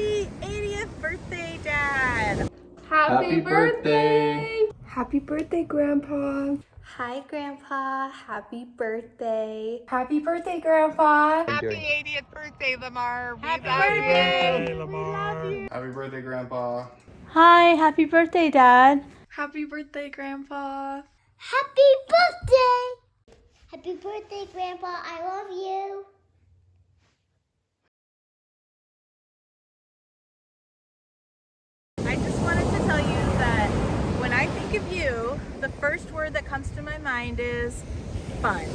Happy 80th birthday, Dad! Happy birthday! Happy birthday, Grandpa! Hi, Grandpa. Happy birthday. Happy birthday, Grandpa! Happy 80th birthday, Lamar. Happy birthday, Lamar. Happy birthday, Grandpa. Hi, happy birthday, Dad. Happy birthday, Grandpa! Happy birthday! Happy birthday, Grandpa. I love you. I just wanted to tell you that when I think of you, the first word that comes to my mind is fun.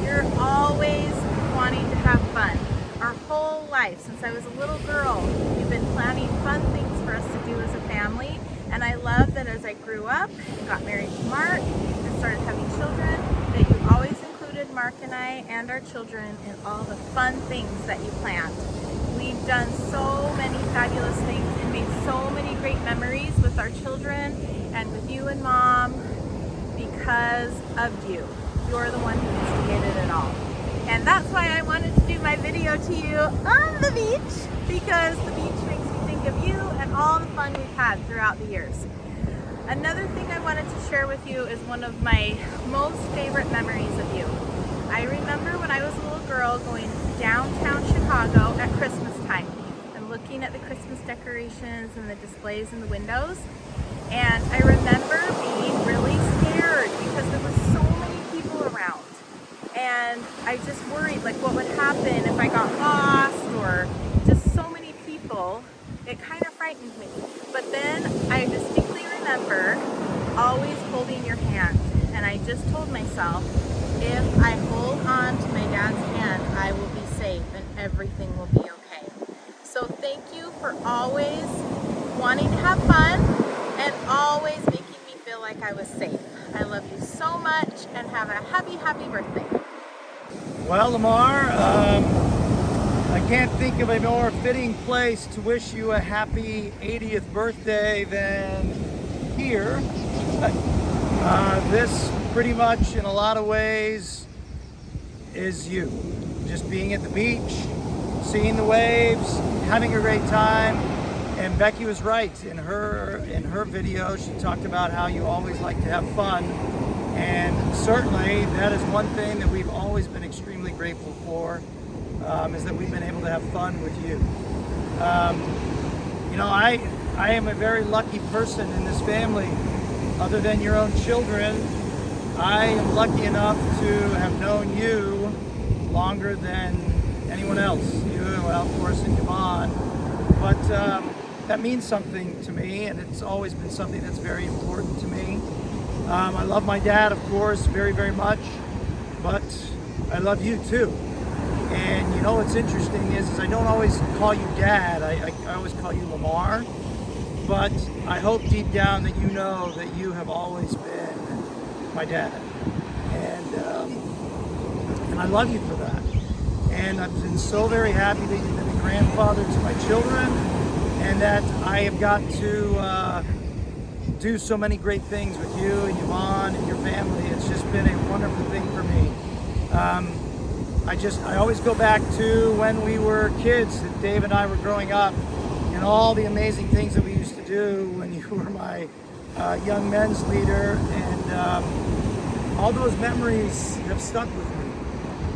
You're always wanting to have fun. Our whole life, since I was a little girl, you've been planning fun things for us to do as a family. And I love that as I grew up, got married to Mark, and started having children, that you always included Mark and I and our children in all the fun things that you planned. We've done so many fabulous things and made so many great memories with our children and with you and Mom because of you. You're the one who instigated it all. And that's why I wanted to do my video to you on the beach, because the beach makes me think of you and all the fun we've had throughout the years. Another thing I wanted to share with you is one of my most favorite memories of you. I remember when I was a little girl going to downtown Chicago at Christmas time and looking at the Christmas decorations and the displays in the windows. And I remember being really scared because there was so many people around. And I just worried like what would happen if I got lost, or just so many people. It kind of frightened me. But then I distinctly remember always holding your hand. And I just told myself, if I hold on to my dad's hand, I will be safe and everything will be okay. So thank you for always wanting to have fun and always making me feel like I was safe. I love you so much and have a happy, happy birthday. Well, Lamar, I can't think of a more fitting place to wish you a happy 80th birthday than here. This pretty much in a lot of ways is you. Just being at the beach, seeing the waves, having a great time. And Becky was right. In her video, she talked about how you always like to have fun. And certainly that is one thing that we've always been extremely grateful for, is that we've been able to have fun with you. You know, I am a very lucky person in this family. Other than your own children, I am lucky enough to have known you longer than anyone else. You, well, of course, and Yvonne. But that means something to me, and it's always been something that's very important to me. I love my dad, of course, very, very much, but I love you too. And you know what's interesting is I don't always call you Dad, I always call you Lamar. But I hope deep down that you know that you have always been my dad. And I love you for that. And I've been so very happy that you've been a grandfather to my children, and that I have got to do so many great things with you and Yvonne and your family. It's just been a wonderful thing for me. I always go back to when we were kids, that Dave and I were growing up, and all the amazing things that we used to do when you were my young men's leader. And all those memories have stuck with me.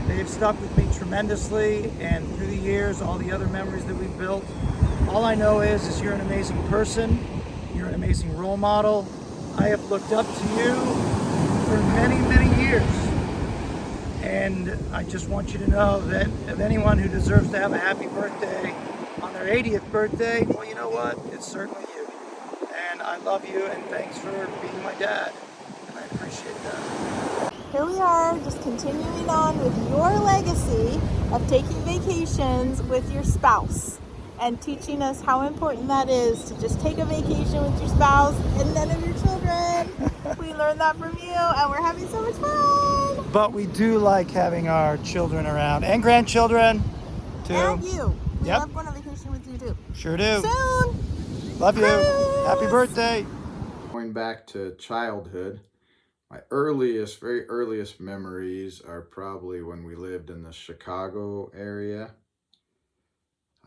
They've stuck with me tremendously, and through the years, all the other memories that we've built. All I know is you're an amazing person. You're an amazing role model. I have looked up to you for many, many years. And I just want you to know that if anyone who deserves to have a happy birthday on their 80th birthday, well, you know what? It's certainly you. And I love you, and thanks for being my dad. And I appreciate that. Here we are, just continuing on with your legacy of taking vacations with your spouse and teaching us how important that is to just take a vacation with your spouse and none of your children. We learned that from you, and we're having so much fun. But we do like having our children around, and grandchildren too. And you. We Yep. love going on vacation with you too. Sure do. Soon. Love you. Cruise. Happy birthday. Going back to childhood, my earliest, very earliest memories are probably when we lived in the Chicago area.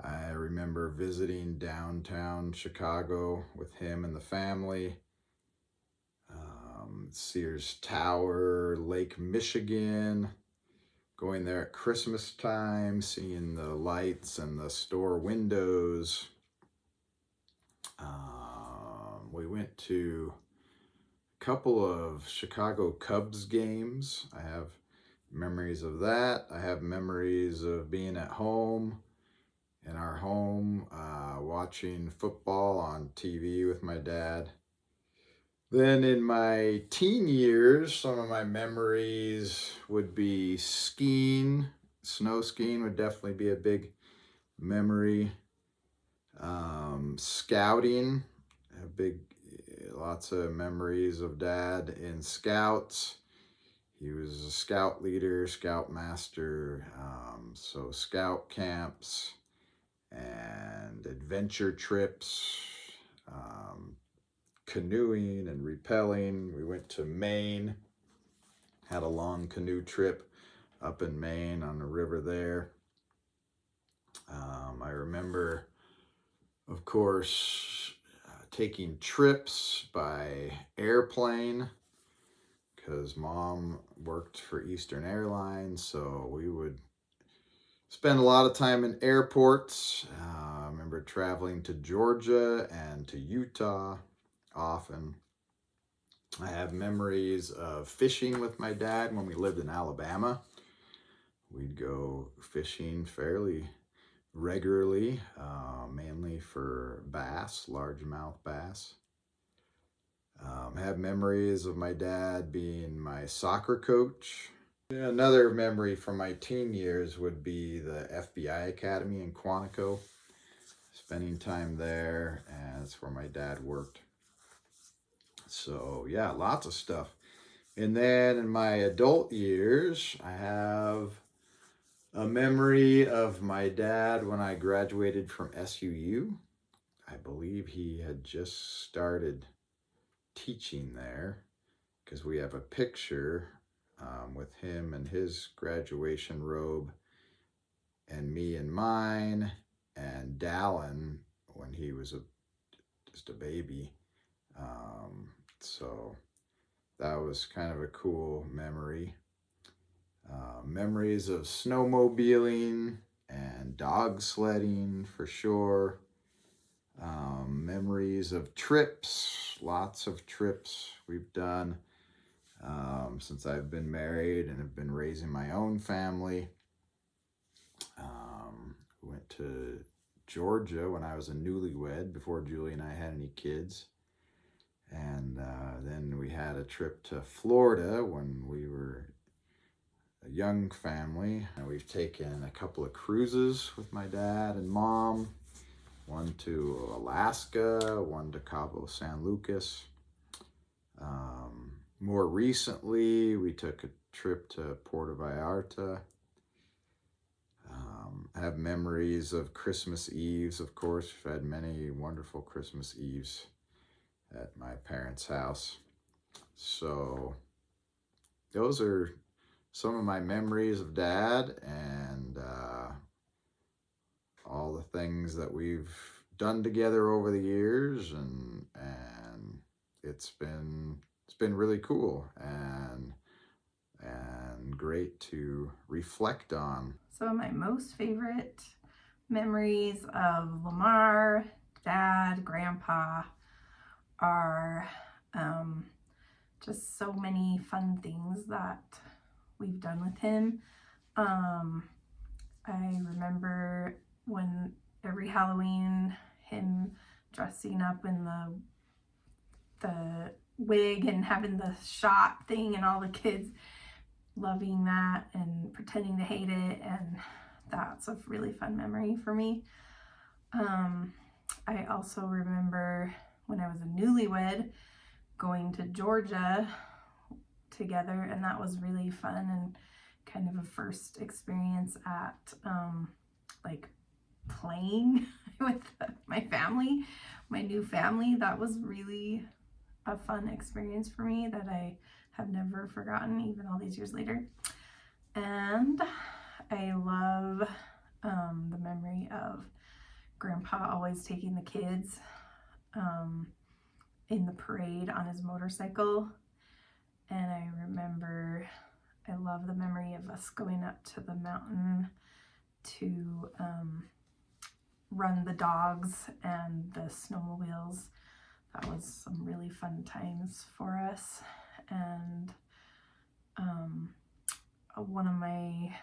I remember visiting downtown Chicago with him and the family. Sears Tower, Lake Michigan, going there at Christmas time, seeing the lights and the store windows. We went to a couple of Chicago Cubs games. I have memories of that. I have memories of being at home, in our home, watching football on TV with my dad. Then in my teen years, some of my memories would be skiing. Snow skiing would definitely be a big memory. Scouting, lots of memories of Dad in Scouts. He was a scout leader, scout master, so scout camps and adventure trips, canoeing and rappelling. We went to Maine, had a long canoe trip up in Maine on the river there. I remember, of course, taking trips by airplane because Mom worked for Eastern Airlines, so we would spend a lot of time in airports. I remember traveling to Georgia and to Utah often. I have memories of fishing with my dad when we lived in Alabama. We'd go fishing fairly regularly, mainly for bass, largemouth bass. I have memories of my dad being my soccer coach. Another memory from my teen years would be the FBI Academy in Quantico, spending time there, and that's where my dad worked. So yeah, lots of stuff. And then in my adult years, I have a memory of my dad when I graduated from SUU. I believe he had just started teaching there because we have a picture with him and his graduation robe and me and mine and Dallin when he was just a baby. So that was kind of a cool memory. Memories of snowmobiling and dog sledding for sure. Memories of trips, lots of trips we've done since I've been married and have been raising my own family. We went to Georgia when I was a newlywed before Julie and I had any kids. And then we had a trip to Florida when we were a young family. And we've taken a couple of cruises with my dad and mom. One to Alaska, one to Cabo San Lucas. More recently, we took a trip to Puerto Vallarta. I have memories of Christmas Eves, of course. We've had many wonderful Christmas Eves at my parents' house. So those are some of my memories of Dad and all the things that we've done together over the years, and it's been really cool and great to reflect on. Some of my most favorite memories of Lamar, Dad, Grandpa are just so many fun things that we've done with him. I remember when every Halloween him dressing up in the wig and having the shot thing and all the kids loving that and pretending to hate it, and that's a really fun memory for me. I also remember when I was a newlywed going to Georgia together, and that was really fun and kind of a first experience at like playing with my family, my new family. That was really a fun experience for me that I have never forgotten even all these years later. And I love the memory of Grandpa always taking the kids in the parade on his motorcycle. And I remember, I love the memory of us going up to the mountain to run the dogs and the snowmobiles. That was some really fun times for us. And one of my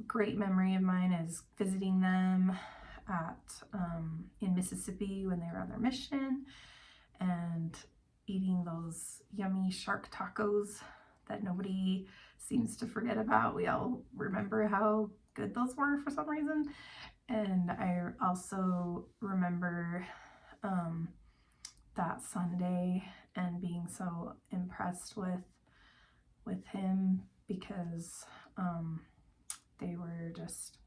great memory of mine is visiting them at in Mississippi when they were on their mission, and eating those yummy shark tacos that nobody seems to forget about. We all remember how good those were for some reason. And I also remember that Sunday and being so impressed with him, because they were just,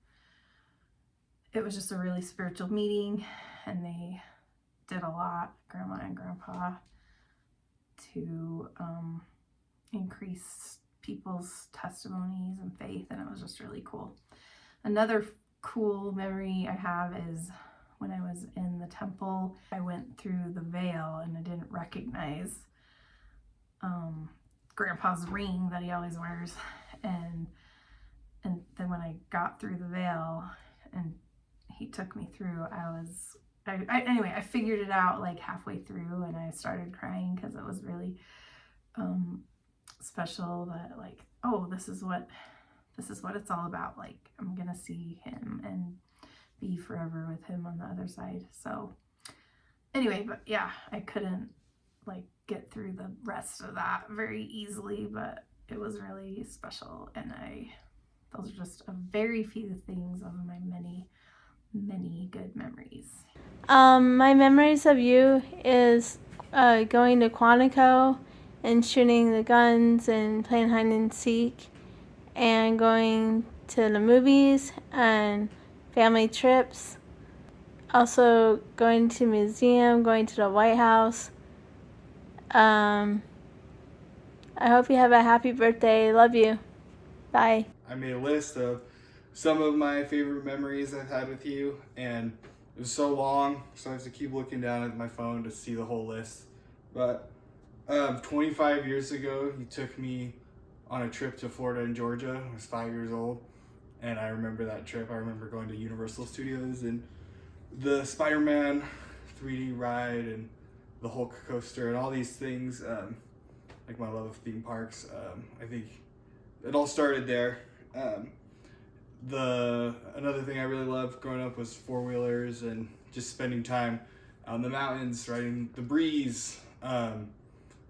it was just a really spiritual meeting, and they did a lot, Grandma and Grandpa, to increase people's testimonies and faith, and it was just really cool. Another cool memory I have is when I was in the temple, I went through the veil and I didn't recognize Grandpa's ring that he always wears, and then when I got through the veil and he took me through, anyway, I figured it out like halfway through, and I started crying because it was really special that, like, oh, this is what it's all about. Like, I'm gonna see him and be forever with him on the other side. So anyway, but yeah, I couldn't like get through the rest of that very easily, but it was really special, and those are just a very few things of my many good memories. My memories of you is going to Quantico and shooting the guns and playing hide and seek, and going to the movies and family trips. Also going to museum, going to the White House. I hope you have a happy birthday. Love you. Bye. I made a list of some of my favorite memories I've had with you, and it was so long, so I have to keep looking down at my phone to see the whole list. But 25 years ago, you took me on a trip to Florida and Georgia. I was 5 years old, and I remember that trip. I remember going to Universal Studios and the Spider-Man 3D ride and the Hulk coaster and all these things. Like my love of theme parks. I think it all started there. Another thing I really loved growing up was four-wheelers and just spending time out in the mountains, riding the breeze,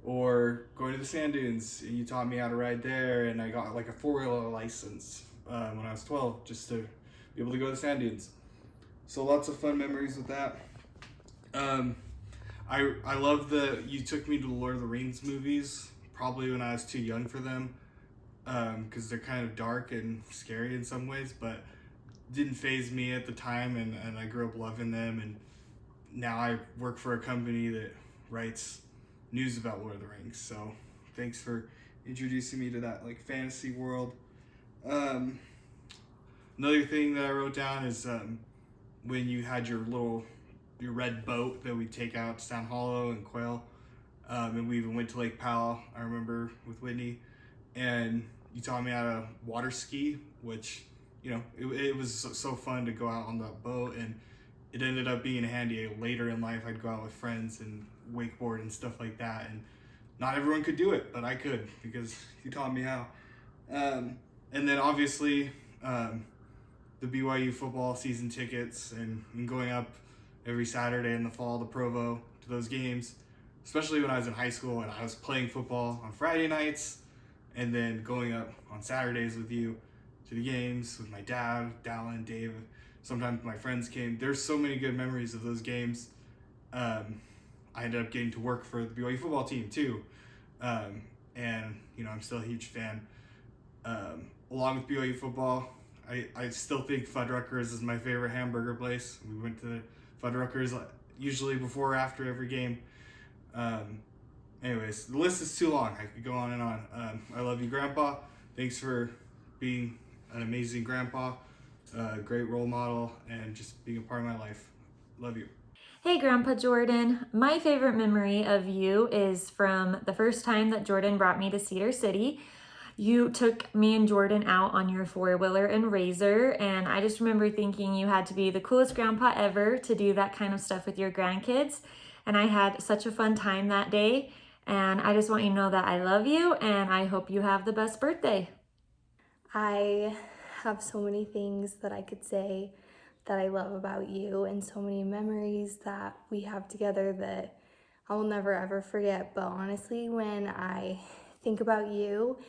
or going to the sand dunes. You taught me how to ride there, and I got like a four-wheeler license when I was 12 just to be able to go to the sand dunes. So lots of fun memories with that. I love that you took me to the Lord of the Rings movies, probably when I was too young for them, because they're kind of dark and scary in some ways, but didn't faze me at the time, and I grew up loving them, and now I work for a company that writes news about Lord of the Rings, so thanks for introducing me to that like fantasy world. Another thing that I wrote down is when you had your red boat that we take out to Sound Hollow and Quail, and we even went to Lake Powell, I remember, with Whitney, and you taught me how to water ski, which, you know, it was so fun to go out on that boat, and it ended up being handy later in life. I'd go out with friends and wakeboard and stuff like that, and not everyone could do it, but I could because you taught me how. And then obviously the BYU football season tickets and going up every Saturday in the fall to Provo to those games, especially when I was in high school and I was playing football on Friday nights and then going up on Saturdays with you to the games with my dad, Dallin, Dave. Sometimes my friends came. There's so many good memories of those games. I ended up getting to work for the BYU football team too. And, you know, I'm still a huge fan. Along with BYU football, I still think Fuddruckers is my favorite hamburger place. We went to Fuddruckers usually before or after every game. Anyways, the list is too long. I could go on and on. I love you, Grandpa. Thanks for being an amazing grandpa a great role model, and just being a part of my life. Love you. Hey Grandpa Jordan, my favorite memory of you is from the first time that Jordan brought me to Cedar City. You took me and Jordan out on your four-wheeler and Razor, and I just remember thinking you had to be the coolest grandpa ever to do that kind of stuff with your grandkids. And I had such a fun time that day, and I just want you to know that I love you and I hope you have the best birthday. I have so many things that I could say that I love about you, and so many memories that we have together that I will never ever forget. But honestly, when I think about you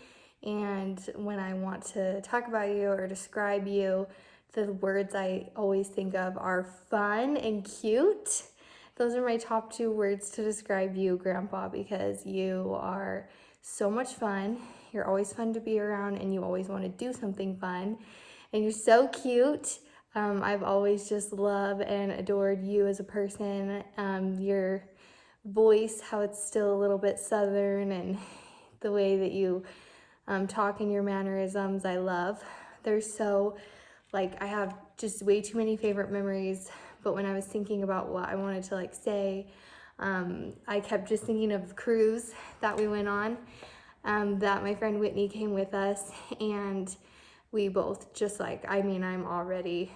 and when I want to talk about you or describe you, the words I always think of are fun and cute. Those are my top 2 words to describe you, Grandpa, because you are so much fun. You're always fun to be around, and you always want to do something fun. And you're so cute. I've always just loved and adored you as a person. Your voice, how it's still a little bit southern, and the way that you talk and your mannerisms, I love. They're so, I have just way too many favorite memories, but when I was thinking about what I wanted to say, I kept just thinking of the cruise that we went on, that my friend Whitney came with us, and we both just I'm already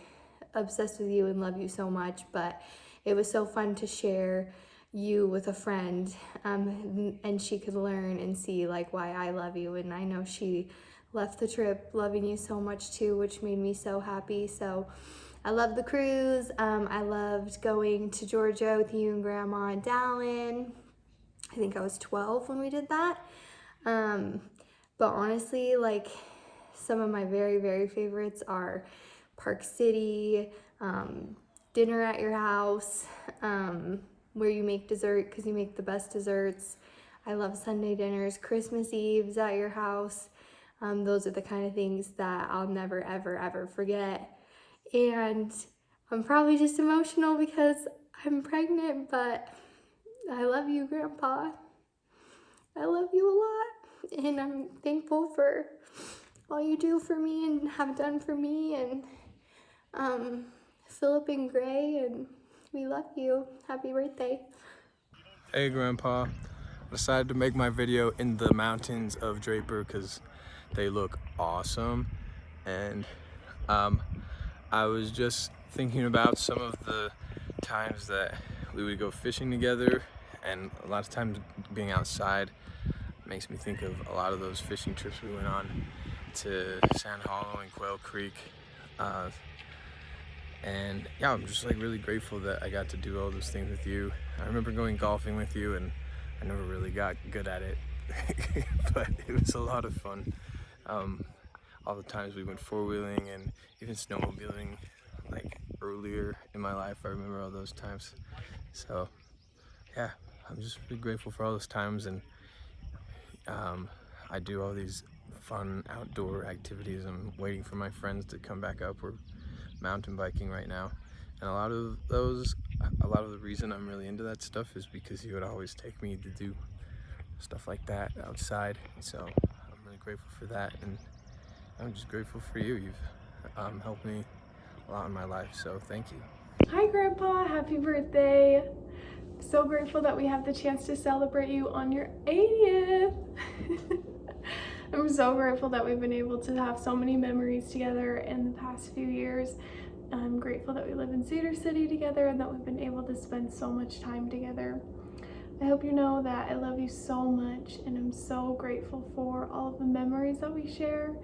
obsessed with you and love you so much, but it was so fun to share you with a friend, and she could learn and see why I love you. And I know she left the trip loving you so much too, which made me so happy. So I loved the cruise. I loved going to Georgia with you and Grandma and Dallin. I think I was 12 when we did that. But honestly, some of my very, very favorites are Park City, dinner at your house, where you make dessert because you make the best desserts. I love Sunday dinners, Christmas Eves at your house. Those are the kind of things that I'll never, ever, ever forget. And I'm probably just emotional because I'm pregnant, but I love you, Grandpa. I love you a lot, and I'm thankful for all you do for me and have done for me, and Philip and Gray, and we love you. Happy birthday. Hey Grandpa, I decided to make my video in the mountains of Draper because they look awesome, and I was just thinking about some of the times that we would go fishing together, and a lot of times being outside makes me think of a lot of those fishing trips we went on to Sand Hollow and Quail Creek. And yeah, I'm just really grateful that I got to do all those things with you. I remember going golfing with you, and I never really got good at it, but it was a lot of fun. All the times we went four-wheeling and even snowmobiling, earlier in my life, I remember all those times. So yeah, I'm just really grateful for all those times, and I do all these fun outdoor activities. I'm waiting for my friends to come back up. We're mountain biking right now, and a lot of the reason I'm really into that stuff is because you would always take me to do stuff like that outside. So I'm really grateful for that, and I'm just grateful for you. You've helped me a lot in my life, so thank you. Hi Grandpa, happy birthday. So grateful that we have the chance to celebrate you on your 80th. I'm so grateful that we've been able to have so many memories together in the past few years. I'm grateful that we live in Cedar City together and that we've been able to spend so much time together. I hope you know that I love you so much, and I'm so grateful for all of the memories that we share.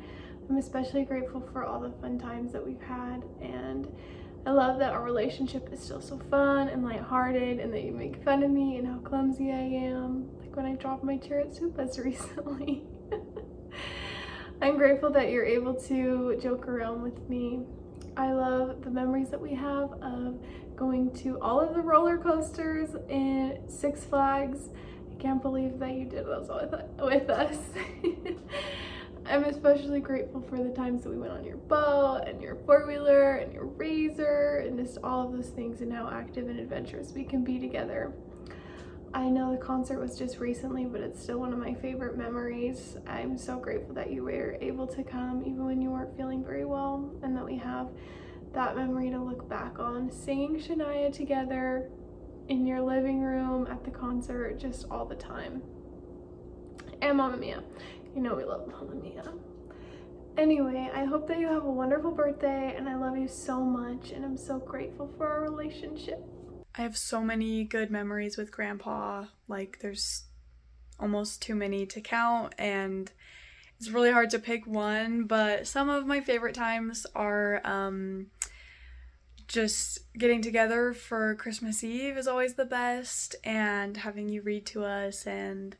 I'm especially grateful for all the fun times that we've had, and I love that our relationship is still so fun and lighthearted, and that you make fun of me and how clumsy I am, like when I dropped my chair at Supa's recently. I'm grateful that you're able to joke around with me. I love the memories that we have of going to all of the roller coasters in Six Flags. I can't believe that you did those with us. I'm especially grateful for the times that we went on your boat and your four-wheeler and your Razor and just all of those things, and how active and adventurous we can be together. I know the concert was just recently, but it's still one of my favorite memories. I'm so grateful that you were able to come even when you weren't feeling very well, and that we have that memory to look back on. Singing Shania together in your living room at the concert, just all the time. And Mamma Mia. You know we love Mamma Mia. Anyway, I hope that you have a wonderful birthday, and I love you so much, and I'm so grateful for our relationship. I have so many good memories with Grandpa. Like, there's almost too many to count, and it's really hard to pick one, but some of my favorite times are just getting together for Christmas Eve is always the best, and having you read to us, and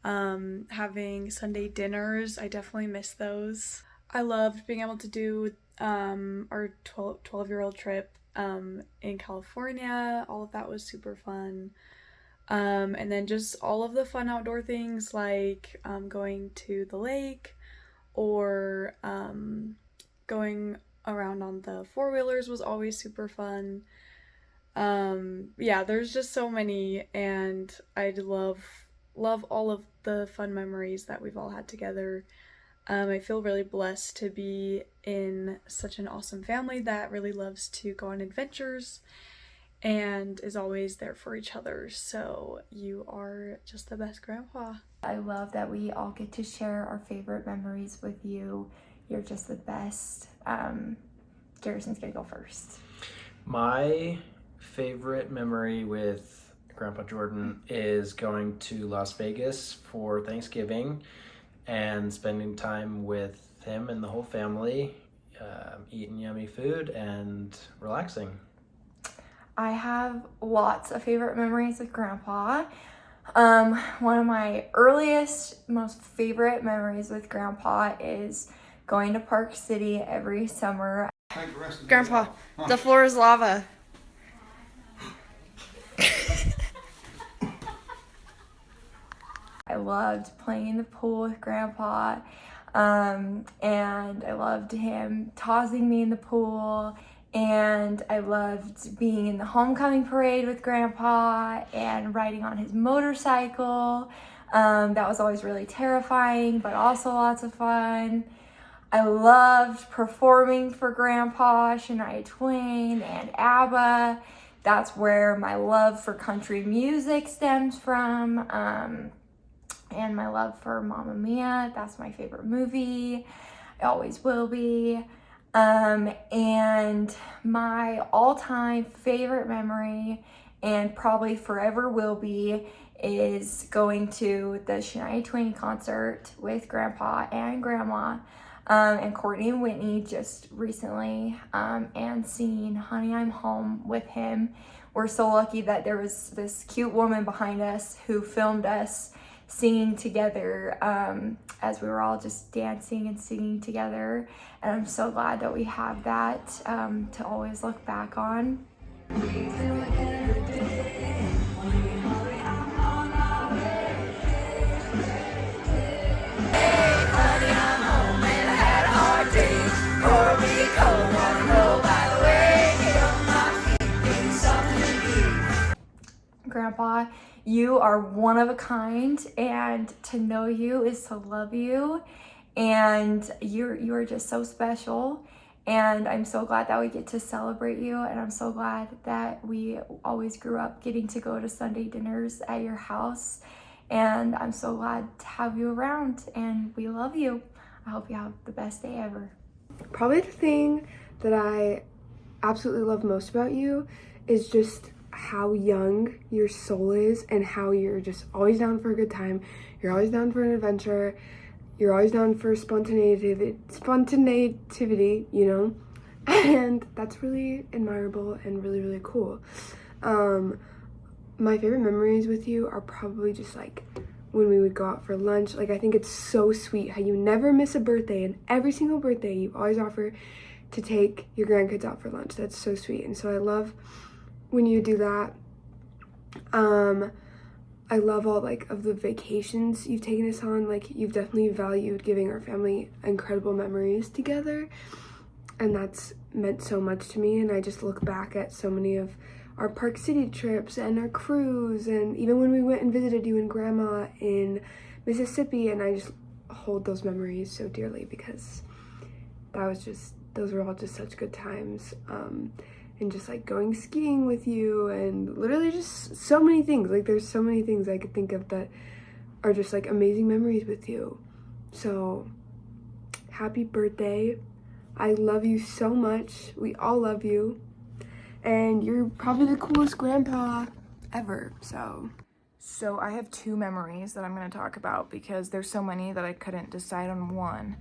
having Sunday dinners. I definitely miss those. I loved being able to do our 12-year-old trip in California. All of that was super fun. And then just all of the fun outdoor things like going to the lake, or going around on the four-wheelers was always super fun. Yeah, there's just so many, and I love all of the fun memories that we've all had together. I feel really blessed to be in such an awesome family that really loves to go on adventures and is always there for each other. So you are just the best grandpa. I love that we all get to share our favorite memories with you. You're just the best. Garrison's gonna go first. My favorite memory with Grandpa Jordan is going to Las Vegas for Thanksgiving and spending time with him and the whole family, eating yummy food and relaxing. I have lots of favorite memories with Grandpa. One of my earliest, most favorite memories with Grandpa is going to Park City every summer. Grandpa, the floor is lava. I loved playing in the pool with Grandpa, and I loved him tossing me in the pool, and I loved being in the homecoming parade with Grandpa and riding on his motorcycle. That was always really terrifying, but also lots of fun. I loved performing for Grandpa, Shania Twain, and ABBA. That's where my love for country music stems from. And my love for Mamma Mia. That's my favorite movie. It always will be. And my all-time favorite memory, and probably forever will be, is going to the Shania Twain concert with Grandpa and Grandma, and Courtney and Whitney just recently, and seeing Honey, I'm Home with him. We're so lucky that there was this cute woman behind us who filmed us singing together as we were all just dancing and singing together, and I'm so glad that we have that to always look back on. Grandpa, you are one of a kind, and to know you is to love you, and you are just so special, and I'm so glad that we get to celebrate you, and I'm so glad that we always grew up getting to go to Sunday dinners at your house, and I'm so glad to have you around, and we love you. I hope you have the best day ever. Probably the thing that I absolutely love most about you is just how young your soul is, and how you're just always down for a good time. You're always down for an adventure. You're always down for spontaneity, you know? And that's really admirable and really, really cool. My favorite memories with you are probably just like when we would go out for lunch. Like, I think it's so sweet how you never miss a birthday, and every single birthday you always offer to take your grandkids out for lunch. That's so sweet. And so I love when you do that. I love all of the vacations you've taken us on. Like, you've definitely valued giving our family incredible memories together. and that's meant so much to me. And I just look back at so many of our Park City trips and our cruise, and even when we went and visited you and Grandma in Mississippi, and I just hold those memories so dearly because those were all just such good times. And just like going skiing with you, and literally just so many things. Like there's so many things I could think of that are just like amazing memories with you. So happy birthday. I love you so much. We all love you. And you're probably the coolest grandpa ever, so. So I have 2 memories that I'm gonna talk about because there's so many that I couldn't decide on one.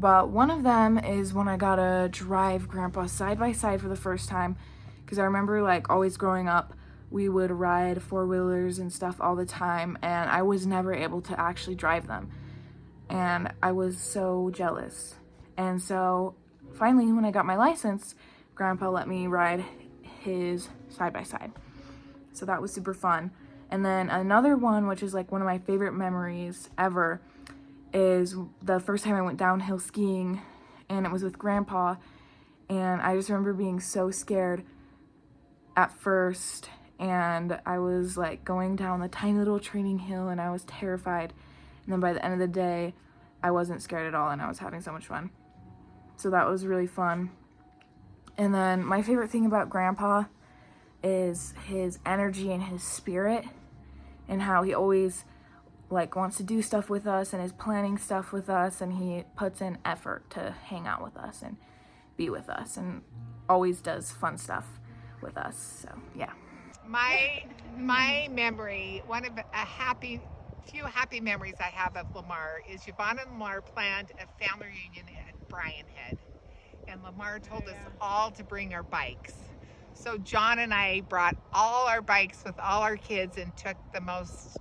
But one of them is when I got to drive Grandpa side by side for the first time, because I remember like always growing up, we would ride 4-wheelers and stuff all the time, and I was never able to actually drive them. And I was so jealous. And so finally, when I got my license, Grandpa let me ride his side by side. So that was super fun. And then another one, which is like one of my favorite memories ever, is the first time I went downhill skiing, and it was with Grandpa, and I just remember being so scared at first, and I was like going down the tiny little training hill and I was terrified, and then by the end of the day I wasn't scared at all and I was having so much fun. So that was really fun. And then my favorite thing about Grandpa is his energy and his spirit, and how he always like wants to do stuff with us and is planning stuff with us, and he puts in effort to hang out with us and be with us and always does fun stuff with us. So yeah. My memory, one of few happy memories I have of Lamar is Yvonne and Lamar planned a family reunion at Bryan Head, and Lamar told us all to bring our bikes. So John and I brought all our bikes with all our kids and took the most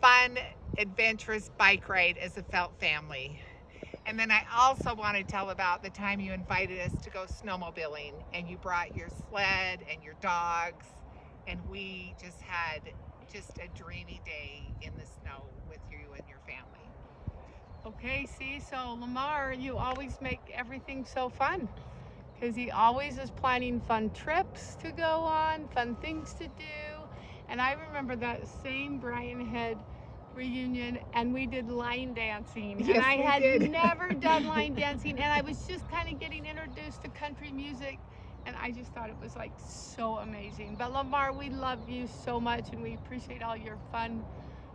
fun, adventurous bike ride as a Felt family. And then I also want to tell about the time you invited us to go snowmobiling, and you brought your sled and your dogs, and we just had a dreamy day in the snow with you and your family. Okay, see, so Lamar, you always make everything so fun, because he always is planning fun trips to go on, fun things to do. And I remember that same Bryan Head reunion, and we did line dancing. Yes, and I had did. never done line dancing, and I was just kind of getting introduced to country music, and I just thought it was like so amazing. But Lamar, we love you so much, and we appreciate all your fun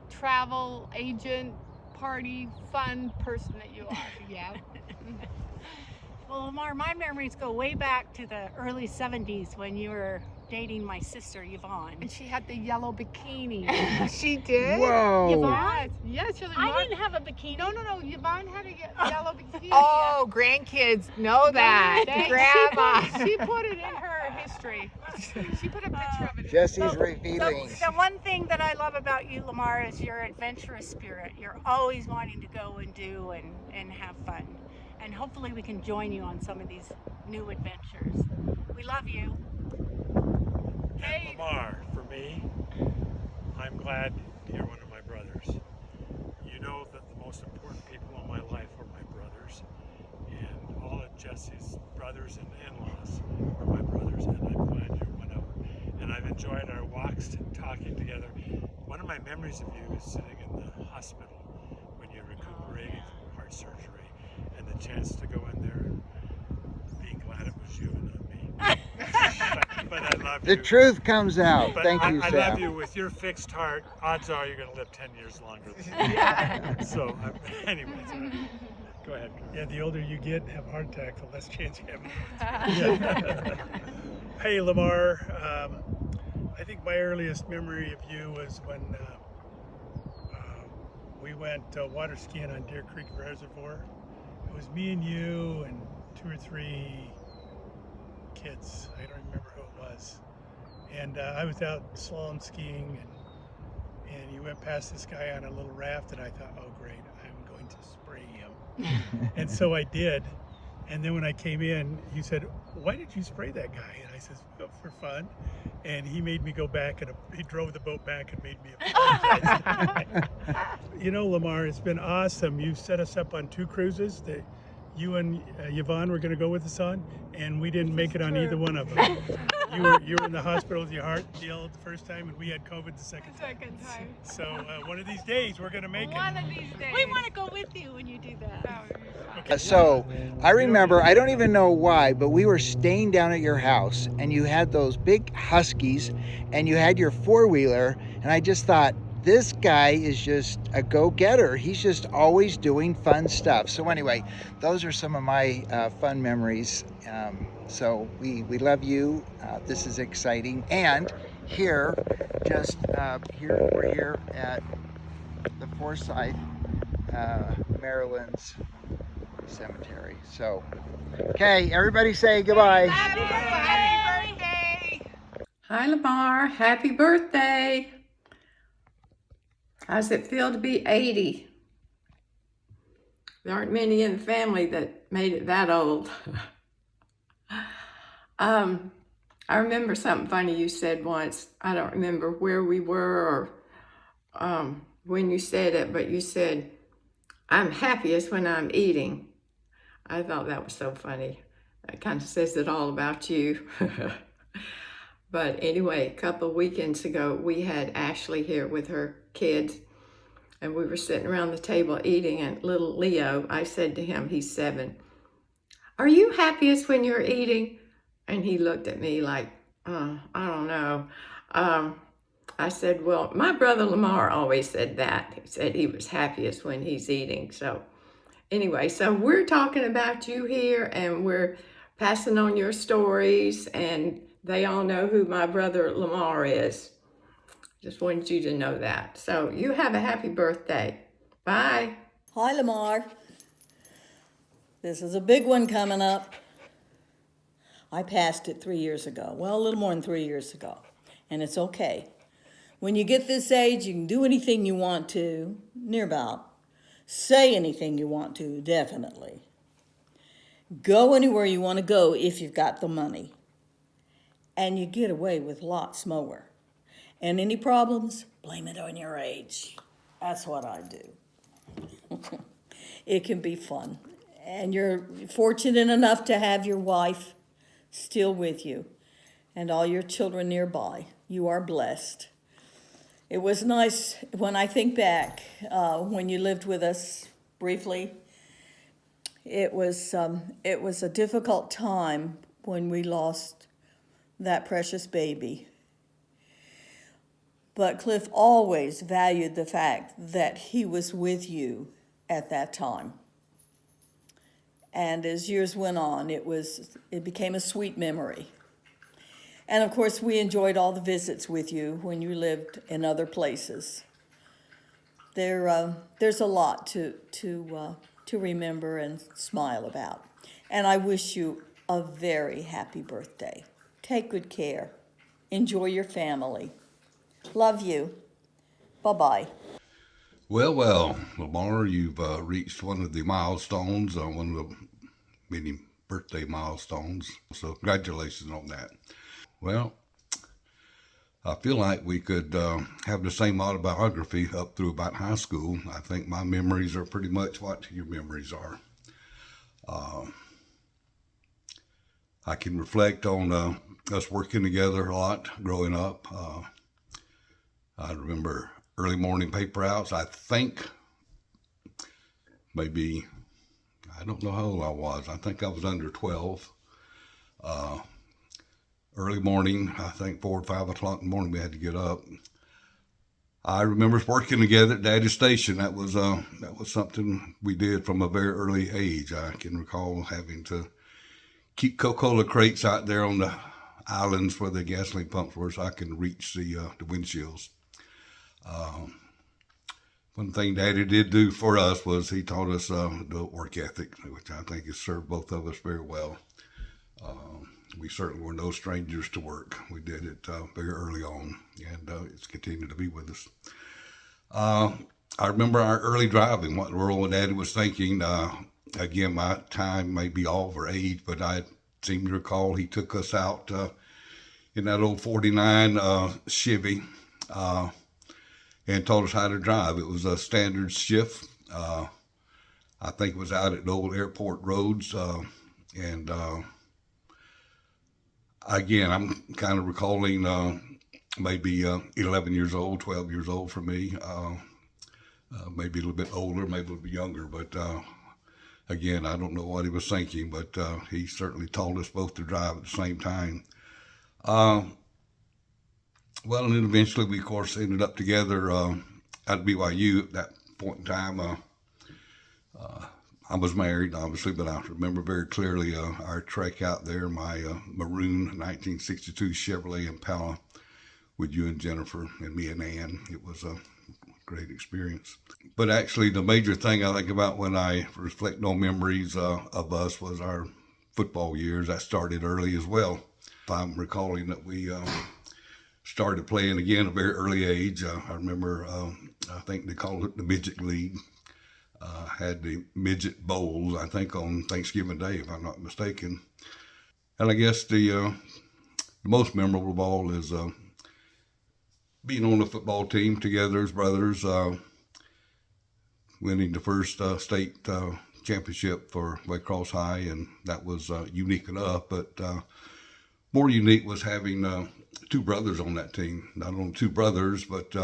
travel agent, party, fun person that you are. Yeah. Well, Lamar, my memories go way back to the early 70s when you were dating my sister, Yvonne. And she had the yellow bikini. She did? Whoa. Yvonne? Yes, I didn't have a bikini. No. Yvonne had a yellow bikini. Oh, grandkids know that. Grandma. She put it in her history. She put a picture of it. Jesse's revealing. The one thing that I love about you, Lamar, is your adventurous spirit. You're always wanting to go and do and have fun. And hopefully we can join you on some of these new adventures. We love you. Hey. Lamar, for me, I'm glad you're one of my brothers. You know that the most important people in my life are my brothers, and all of Jesse's brothers and in-laws are my brothers, and I'm glad you're one of them. And I've enjoyed our walks and talking together. One of my memories of you is sitting in the hospital when you're recuperating from heart surgery, and the chance to go in there and being glad it was you and not me. But I love you. The truth comes out. But Thank you, I Sam. love you. With your fixed heart, odds are you're going to live 10 years longer than me. So, anyways, go ahead. Yeah, the older you get, have a heart attack, the less chance you have. Hey, Lamar. I think my earliest memory of you was when we went water skiing on Deer Creek Reservoir. It was me and you and 2 or 3 kids. I don't remember who it was. And I was out slalom skiing, and you went past this guy on a little raft, and I thought, oh great, I'm going to spray him. And so I did. And then when I came in, you said, why did you spray that guy? And I said, oh, for fun. And he made me go back, and he drove the boat back and made me apologize. You know, Lamar, it's been awesome. You've set us up on 2 cruises. you and Yvonne were going to go with us on, and we didn't make it on either one of them. You were in the hospital with your heart deal the first time, and we had COVID the second time. So one of these days we're going to make it. One of these days. We want to go with you when you do that. That would be fun. So I remember, I don't even know why, but we were staying down at your house and you had those big Huskies and you had your four-wheeler, and I just thought, this guy is just a go-getter. He's just always doing fun stuff. So anyway, those are some of my fun memories. So we love you. This is exciting. And here, we're here at the Forsyth, Maryland's cemetery. So, okay, everybody say goodbye. Happy birthday! Hi, Lamar. Happy birthday. How's it feel to be 80? There aren't many in the family that made it that old. I remember something funny you said once. I don't remember where we were or when you said it, but you said, I'm happiest when I'm eating. I thought that was so funny. That kind of says it all about you. But anyway, a couple of weekends ago, we had Ashley here with her kids, and we were sitting around the table eating, and little Leo, I said to him, he's 7, are you happiest when you're eating? And he looked at me like, I don't know. I said, well, my brother Lamar always said that. He said he was happiest when he's eating. So anyway, so we're talking about you here, and we're passing on your stories, and they all know who my brother Lamar is. Just wanted you to know that. So you have a happy birthday. Bye. Hi, Lamar. This is a big one coming up. I passed it 3 years ago. Well, a little more than 3 years ago. And it's okay. When you get this age, you can do anything you want to, near about. Say anything you want to, definitely. Go anywhere you want to go if you've got the money. And you get away with lots more. And any problems, blame it on your age. That's what I do. It can be fun. And you're fortunate enough to have your wife still with you and all your children nearby. You are blessed. It was nice when I think back when you lived with us briefly. It was a difficult time when we lost that precious baby. But Cliff always valued the fact that he was with you at that time. And as years went on, it became a sweet memory. And of course, we enjoyed all the visits with you when you lived in other places. There's a lot to remember and smile about. And I wish you a very happy birthday. Take good care. Enjoy your family. Love you. Bye-bye. Well, Lamar, you've reached one of the milestones, one of the many birthday milestones. So congratulations on that. Well, I feel like we could have the same autobiography up through about high school. I think my memories are pretty much what your memories are. I can reflect on us working together a lot growing up. I remember early morning paper outs. I think maybe, I don't know how old I was. I think I was under 12. Early morning, I think 4 or 5 o'clock in the morning, we had to get up. I remember us working together at Daddy's station. That was something we did from a very early age. I can recall having to keep Coca-Cola crates out there on the islands where the gasoline pumps were so I can reach the windshields. One thing Daddy did do for us was he taught us the work ethic, which I think has served both of us very well. We certainly were no strangers to work. We did it very early on, and it's continued to be with us. I remember our early driving, what Earl and Daddy was thinking. Again, my time may be all for age, but I seem to recall he took us out in that old 49 Chevy and taught us how to drive. It was a standard shift. I think it was out at the old airport roads. And again, I'm kind of recalling maybe 11 years old, 12 years old for me. Maybe a little bit older, maybe a little bit younger. But again, I don't know what he was thinking, but he certainly taught us both to drive at the same time. Well, and then eventually we, of course, ended up together at BYU at that point in time. I was married, obviously, but I remember very clearly our trek out there, my maroon 1962 Chevrolet Impala with you and Jennifer and me and Ann. It was a great experience. But actually, the major thing I think about when I reflect on memories of us was our football years. That started early as well. I'm recalling that we started playing again at a very early age. I remember, I think they called it the Midget League. Had the midget bowls, I think, on Thanksgiving Day, if I'm not mistaken. And I guess the most memorable of all is being on the football team together as brothers, winning the first state championship for Waycross High, and that was unique enough. But more unique was having two brothers on that team. Not only two brothers, but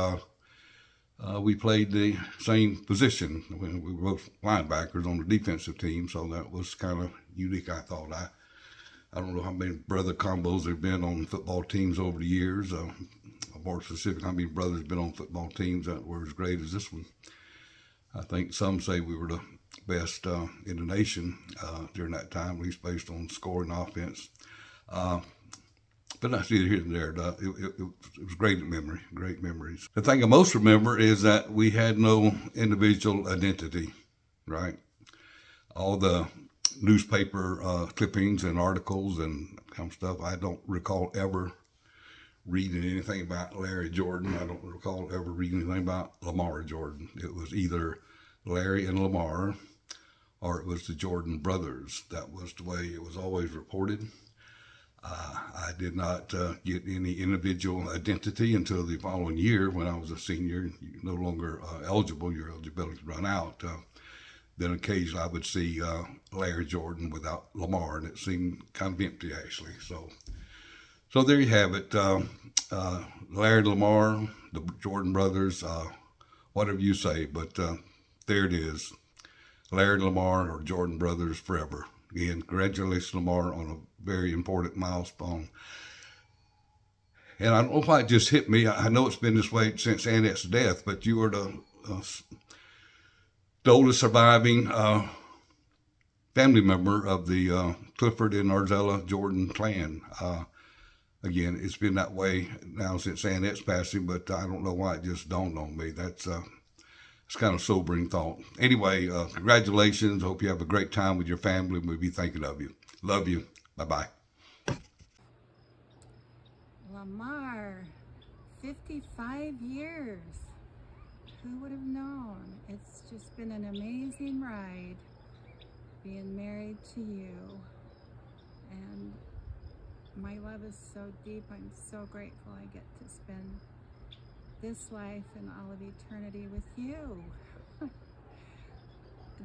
we played the same position. We were both linebackers on the defensive team, so that was kind of unique, I thought. I don't know how many brother combos there have been on football teams over the years. More specific, how many brothers have been on football teams that were as great as this one. I think some say we were the best in the nation during that time, at least based on scoring offense. But that's either here and there. It was great memory, great memories. The thing I most remember is that we had no individual identity, right? All the newspaper clippings and articles and kind of stuff, I don't recall ever reading anything about Larry Jordan. I don't recall ever reading anything about Lamar Jordan. It was either Larry and Lamar, or it was the Jordan brothers. That was the way it was always reported. I did not get any individual identity until the following year when I was a senior. You're no longer eligible, your eligibility run out. Then occasionally I would see Larry Jordan without Lamar, and it seemed kind of empty, actually. So there you have it. Larry and Lamar, the Jordan brothers, whatever you say, but there it is. Larry and Lamar are Jordan brothers forever. Again, congratulations, Lamar, on a very important milestone. And I don't know why it just hit me. I know it's been this way since Annette's death, but you were the oldest surviving family member of the Clifford and Arzella Jordan clan. Again, it's been that way now since Annette's passing, but I don't know why it just dawned on me. It's kind of sobering thought. Anyway, congratulations. Hope you have a great time with your family. We'll be thinking of you. Love you. Bye-bye. Lamar, 55 years. Who would have known? It's just been an amazing ride being married to you. And my love is so deep. I'm so grateful I get to spend this life and all of eternity with you.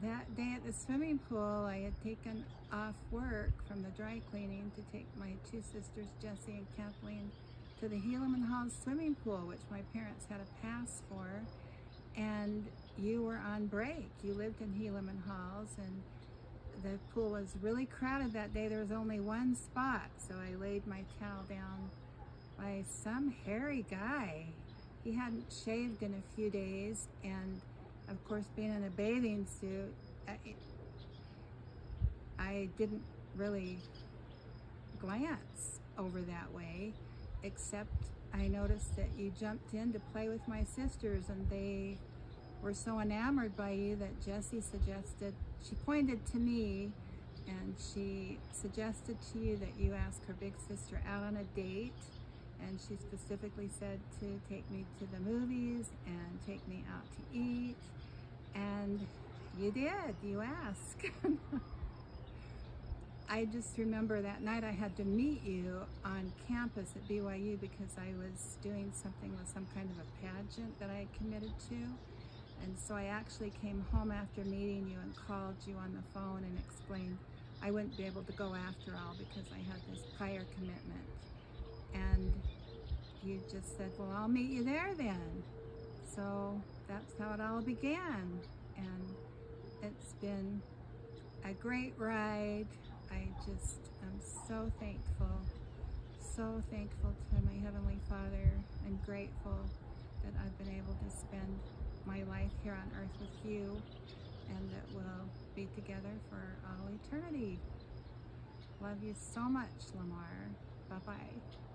That day at the swimming pool, I had taken off work from the dry cleaning to take my two sisters, Jessie and Kathleen, to the Helaman Halls swimming pool, which my parents had a pass for. And you were on break. You lived in Helaman Halls, and the pool was really crowded that day. There was only one spot, so I laid my towel down by some hairy guy. He hadn't shaved in a few days, and of course, being in a bathing suit, I didn't really glance over that way, except I noticed that you jumped in to play with my sisters, and they were so enamored by you that Jessie suggested, she pointed to me, and she suggested to you that you ask her big sister out on a date. And she specifically said to take me to the movies and take me out to eat. And you did, you asked. I just remember that night I had to meet you on campus at BYU because I was doing something with some kind of a pageant that I committed to. And so I actually came home after meeting you and called you on the phone and explained I wouldn't be able to go after all because I had this prior commitment. And you just said, well, I'll meet you there then. So that's how it all began. And it's been a great ride. I just am so thankful to my Heavenly Father. I'm grateful that I've been able to spend my life here on earth with you, and that we'll be together for all eternity. Love you so much, Lamar. Bye-bye.